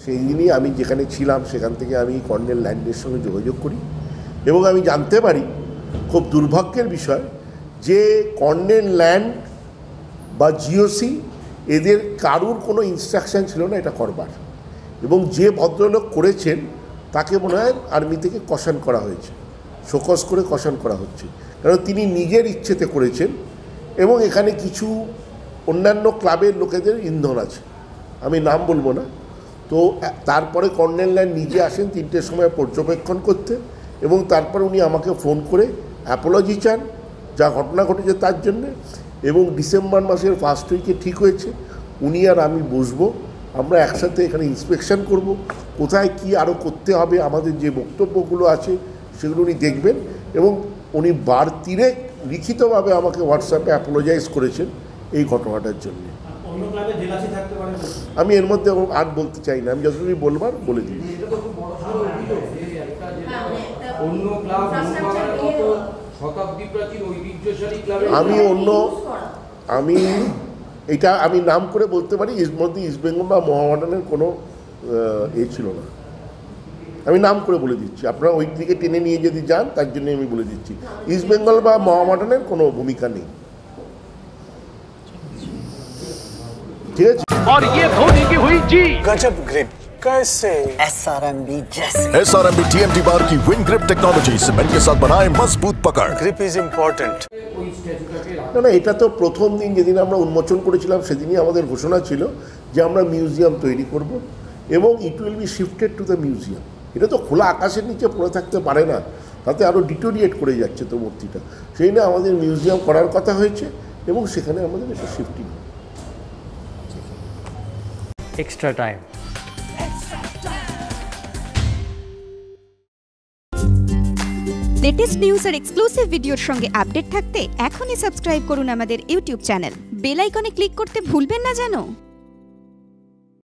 সেই দিনই আমি যেখানে ছিলাম সেখান থেকে আমি কর্নেল ল্যান্ডের সঙ্গে যোগাযোগ করি এবং আমি জানতে পারি খুব দুর্ভাগ্যের বিষয় যে কর্নেল ল্যান্ড বা জিওসি এদের কারুর কোনো ইনস্ট্রাকশান ছিল না এটা করবার, এবং যে ভদ্রলোক করেছেন তাকে মনে হয় আর্মি থেকে কশান করা হয়েছে, শোকজ করে কশান করা হচ্ছে, কারণ তিনি নিজের ইচ্ছেতে করেছেন এবং এখানে কিছু অন্যান্য ক্লাবের লোকেদের ইন্ধন আছে, আমি নাম বলবো না। তো তারপরে কর্নেল ল্যান্ড নিজে আসেন 3টের সময় পর্যবেক্ষণ করতে, এবং তারপর উনি আমাকে ফোন করে অ্যাপোলজি চান যা ঘটনা ঘটেছে তার জন্যে, এবং ডিসেম্বর মাসের ফার্স্ট উইকে ঠিক হয়েছে উনি আর আমি বসবো, আমরা একসাথে এখানে ইন্সপেকশন করব, কোথায় কি আরও করতে হবে, আমাদের যে বক্তব্যগুলো আছে সেগুলো উনি দেখবেন, এবং উনি বাড়তিরে লিখিতভাবে আমাকে হোয়াটসঅ্যাপে অ্যাপোলোজাইজ করেছেন এই ঘটনাটার জন্য। আমি এর মধ্যে আর বলতে চাই না, আমি যতটুকু বলবার বলে দিই। আমি এটা আমি নাম করে বলতে পারি, এর মধ্যে ইস্টবেঙ্গল বা মোহামেডানের কোনো ছিল না, আমি নাম করে বলে দিচ্ছি, আপনারা ওই দিকে টেনে নিয়ে যদি যান তার জন্য আমি বলে দিচ্ছি ইস্টবেঙ্গল বা মোহামেডানের কোনো ভূমিকা নেই, ঠিক আছে। और ये धोनी की हुई जी गजब ग्रिप कैसे SRMB जैसे SRMB TMT बार की विंग ग्रिप टेक्नोलॉजी सीमेंट के साथ बनाए मजबूत पकड़। Grip is important. না, এটা তো প্রথম দিন যেদিন আমরা উন্মোচন করেছিলাম সেদিনই আমাদের ঘোষণা ছিল যে আমরা মিউজিয়াম তৈরি করব এবং it will be shifted to the museum. এটা তো খোলা আকাশের নিচে পড়ে থাকতে পারে না, তাতে আরও ডিটোরিয়েট করে যাচ্ছে তো মূর্তিটা, সেই না আমাদের মিউজিয়াম করার কথা হয়েছে এবং সেখানে আমাদের এটা shifting. Extra time. Latest news আর এক্সক্লুসিভ ভিডিওর সঙ্গে আপডেট থাকতে এখনই সাবস্ক্রাইব করুন আমাদের ইউটিউব চ্যানেল। বেল আইকনে ক্লিক করতে ভুলবেন না যেন।